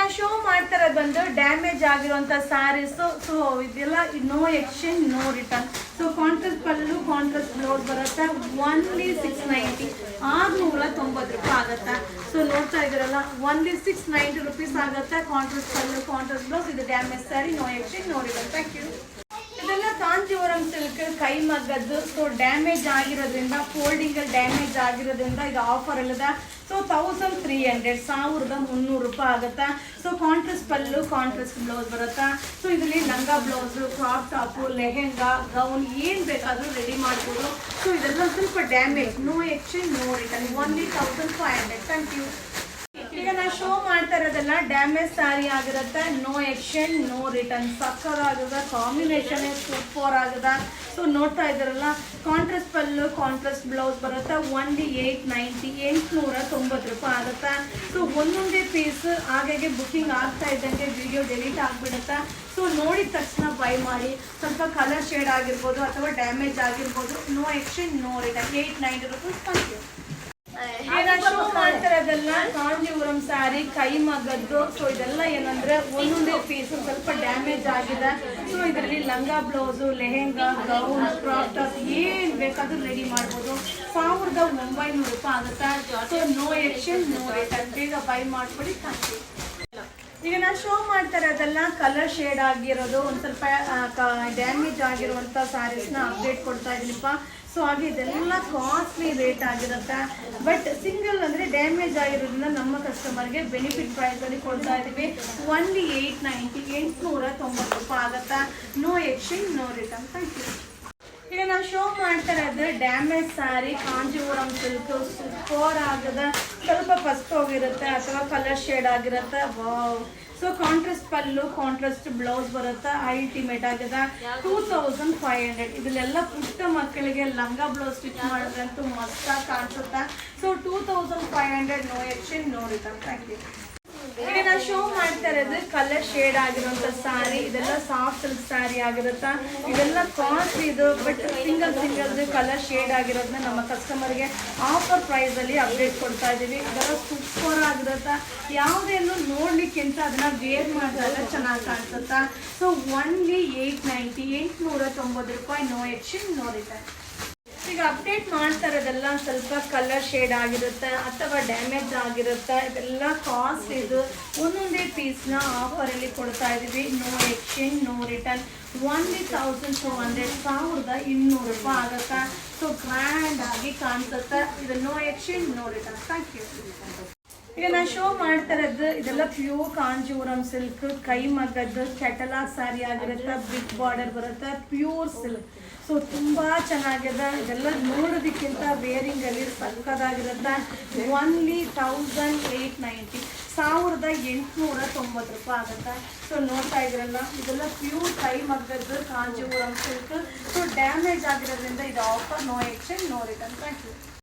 ನಾನು ಶೋ ಮಾಡ್ತಾ ಇರೋದು ಬಂದು ಡ್ಯಾಮೇಜ್ ಆಗಿರುವಂಥ ಸ್ಯಾರೀಸ್. ಸೊ ಇದೆಲ್ಲ no exchange no return. So contrast pallu contrast blouse ಬರುತ್ತೆ. ಓನ್ಲಿ 690 690 ರೂಪಾಯಿ ಆಗುತ್ತೆ. ಸೊ ನೋಡ್ತಾ ಇದ್ದೀರಲ್ಲ, ಓನ್ಲಿ 690 ರುಪೀಸ್ ಆಗುತ್ತೆ. Contrast pallu contrast blouse. ಇದು damage sari, no exchange no return. Thank you. ಇದೆಲ್ಲ ಕಾಂಜೀವರಂ ಸಿಲ್ಕ್ ಕೈ ಮಗ್ಗದ್ದು. ಸೊ ಡ್ಯಾಮೇಜ್ ಆಗಿರೋದ್ರಿಂದ, ಫೋಲ್ಡಿಂಗಲ್ಲಿ ಡ್ಯಾಮೇಜ್ ಆಗಿರೋದ್ರಿಂದ ಇದು ಆಫರ್ ಇಲ್ಲದ. ಸೊ 1300 1300 ರೂಪಾಯಿ ಆಗುತ್ತಾ. So contrast pallu contrast blouse ಬರುತ್ತಾ. ಸೊ ಇದರಲ್ಲಿ ಲಂಗ blouse, crop top, lehenga, gown ಏನು ಬೇಕಾದರೂ ರೆಡಿ ಮಾಡ್ಬೋದು. ಸೊ ಇದೆಲ್ಲ ಸ್ವಲ್ಪ damage, no exchange no return. Only 1500. Thank you. ಈಗ ನಾನು ಶೋ ಮಾಡ್ತಾ ಇರೋದೆಲ್ಲ ಡ್ಯಾಮೇಜ್ ಸ್ಯಾರಿ ಆಗಿರುತ್ತೆ. No exchange no return. ಸಕ್ಕರಾಗದ ಕಾಂಬಿನೇಷನ್ ಸೂಪರ್ ಆಗದ. ಸೊ ನೋಡ್ತಾ ಇದ್ದಾರಲ್ಲ, ಕಾಂಟ್ರಾಸ್ಟ್ ಪಲ್ಲು ಕಾಂಟ್ರಾಸ್ಟ್ ಬ್ಲೌಸ್ ಬರುತ್ತೆ. ಓನ್ಲಿ 890 890 ರೂಪಾಯಿ ಆಗುತ್ತೆ. ಸೊ ಒಂದೊಂದೇ ಪೀಸ್ ಹಾಗಾಗಿ ಬುಕ್ಕಿಂಗ್ ಆಗ್ತಾ ಇದ್ದಂಗೆ ವಿಡಿಯೋ ಡೆಲೀಟ್ ಆಗಿಬಿಡುತ್ತೆ. ಸೊ ನೋಡಿದ ತಕ್ಷಣ ಬೈ ಮಾಡಿ. ಸ್ವಲ್ಪ ಕಲರ್ ಶೇಡ್ ಆಗಿರ್ಬೋದು ಅಥವಾ ಡ್ಯಾಮೇಜ್ ಆಗಿರ್ಬೋದು. No exchange no return. 890 rupees. Thank you. Show ಮಾಡ್ತಿರೋದೆಲ್ಲ ಕಾಂಜೀವರಂ ಸ್ಯಾರಿ ಕೈ ಮಗದ್ದು. ಸೊ ಇದೆಲ್ಲ ಏನಂದ್ರೆ ಒಂದೊಂದೇ ಪೀಸ್ ಸ್ವಲ್ಪ ಡ್ಯಾಮೇಜ್ ಆಗಿದೆ. ಸೊ ಇದರಲ್ಲಿ ಲಂಗ blouse, lehenga, gown, crop top ಏನು ಬೇಕಾದ್ರೂ ರೆಡಿ ಮಾಡ್ಬೋದು. 1900 ರೂಪಾಯಿ ಆಗುತ್ತೆ. So no exchange no return. ಬೇಗ ಬೈ ಮಾಡ್ಕೊಳ್ಳಿ. Thank you. ಈಗ ನಾನು ಶೋ ಮಾಡ್ತಾ ಇರೋದೆಲ್ಲ ಕಲರ್ ಶೇಡ್ ಆಗಿರೋದು, ಒಂದು ಸ್ವಲ್ಪ ಡ್ಯಾಮೇಜ್ ಆಗಿರುವಂಥ ಸ್ಯಾರೀಸ್ನ ಅಪ್ಡೇಟ್ ಕೊಡ್ತಾ ಇದ್ದೀನಿಪ್ಪ. ಸೊ ಹಾಗೆ ಇದೆಲ್ಲ ಕಾಸ್ಟ್ಲಿ ರೇಟ್ ಆಗಿರುತ್ತೆ. ಬಟ್ ಸಿಂಗಲ್ ಅಂದರೆ ಡ್ಯಾಮೇಜ್ ಆಗಿರೋದ್ರಿಂದ ನಮ್ಮ ಕಸ್ಟಮರ್ಗೆ ಬೆನಿಫಿಟ್ ಪ್ರೈಸಲ್ಲಿ ಕೊಡ್ತಾ ಇದ್ದೀವಿ. ಓನ್ಲಿ 890 890 ರೂಪಾಯಿ ಆಗುತ್ತಾ. No exchange no return. Thank you. ಈಗ ನಾವು ಶೋ ಮಾಡ್ತಾ ಇರೋದು damage sari Kanjeevaram silk. Super ಆಗದ, ಸ್ವಲ್ಪ ಫಸ್ಟ್ ಹೋಗಿರುತ್ತೆ ಅಥವಾ ಕಲರ್ ಶೇಡ್ ಆಗಿರುತ್ತೆ. Wow. So contrast pallu contrast blouse ಬರುತ್ತೆ. ಅಲ್ಟಿಮೇಟ್ ಆಗಿದೆ. 2500. ಇದನ್ನೆಲ್ಲ ಪುಟ್ಟ ಮಕ್ಕಳಿಗೆ ಲಂಗ ಬ್ಲೌಸ್ ಸ್ಟಿಚ್ ಮಾಡಿದ್ರಂತೂ ಮಸ್ತಾಗಿ ಕಾಣಿಸುತ್ತೆ. So 2500. No exchange no return. Thank you. ಈಗ ನಾವು ಶೋ ಮಾಡ್ತಾ ಇರೋದು ಕಲರ್ ಶೇಡ್ ಆಗಿರುವಂಥ ಸ್ಯಾರಿ. ಇದೆಲ್ಲ ಸಾಫ್ಟ್ ಸಿಲ್ಕ್ ಸ್ಯಾರಿ ಆಗಿರುತ್ತಾ. ಇದೆಲ್ಲ ಕಾಸ್ಟ್ಲಿ ಇದು. ಬಟ್ ಸಿಂಗಲ್ ಕಲರ್ ಶೇಡ್ ಆಗಿರೋದನ್ನ ನಮ್ಮ ಕಸ್ಟಮರ್ಗೆ ಆಫರ್ ಪ್ರೈಸಲ್ಲಿ ಅಪ್ಡೇಟ್ ಕೊಡ್ತಾ ಇದ್ದೀವಿ. ಇದೆಲ್ಲ ಸೂಪರ್ ಆಗಿರುತ್ತಾ. ಯಾವುದೇನು ನೋಡ್ಲಿಕ್ಕಿಂತ ಅದನ್ನ ವೇರ್ ಮಾಡಿದಾಗ ಚೆನ್ನಾಗಿ ಕಾಣಿಸುತ್ತಾ. ಸೊ ಓನ್ಲಿ 890 890 ರೂಪಾಯಿ. No exchange no return. ಈಗ ಅಪ್ಡೇಟ್ ಮಾಡ್ತಾ ಇರೋದೆಲ್ಲ ಸ್ವಲ್ಪ ಕಲರ್ ಶೇಡ್ ಆಗಿರುತ್ತೆ ಅಥವಾ ಡ್ಯಾಮೇಜ್ ಆಗಿರುತ್ತೆ. ಇದೆಲ್ಲ ಕಾಸ್ಟ್ ಇದು. ಒಂದೊಂದೇ ಪೀಸ್ನ ಆಫರಲ್ಲಿ ಕೊಡ್ತಾ ಇದ್ದೀವಿ. No exchange no return. Only 1200 1200 ರೂಪಾಯಿ ಆಗುತ್ತಾ. ಸೊ ಗ್ರ್ಯಾಂಡ್ ಆಗಿ ಕಾಣಿಸುತ್ತೆ. ಇದು no exchange no return. Thank you. ಈಗ ನಾನು ಶೋ ಮಾಡ್ತಾ ಇರೋದು ಇದೆಲ್ಲ ಪ್ಯೂರ್ ಕಾಂಜೀವರಂ ಸಿಲ್ಕ್ ಕೈ ಮಗ್ಗದ್ದು ಕ್ಯಾಟಲಾಗ್ ಸ್ಯಾರಿ ಆಗಿರುತ್ತೆ. ಬಿಗ್ ಬಾರ್ಡರ್ ಬರುತ್ತೆ. Pure silk. ಸೊ ತುಂಬ ಚೆನ್ನಾಗಿದೆ. ಇದೆಲ್ಲ ನೋಡೋದಕ್ಕಿಂತ ವೇರಿಂಗಲ್ಲಿ ಸಕ್ಕದಾಗಿರುತ್ತೆ. ಓನ್ಲಿ 1890 1890 ರೂಪಾಯಿ ಆಗುತ್ತೆ. ಸೊ ನೋಡ್ತಾ ಇದ್ರಲ್ಲ, ಇದೆಲ್ಲ ಪ್ಯೂರ್ ಕೈ ಮಗ್ಗದ್ದು ಕಾಂಜೀವರಂ ಸಿಲ್ಕ್. ಸೊ ಡ್ಯಾಮೇಜ್ ಆಗಿರೋದ್ರಿಂದ ಇದು offer. No exchange no return. Thank you.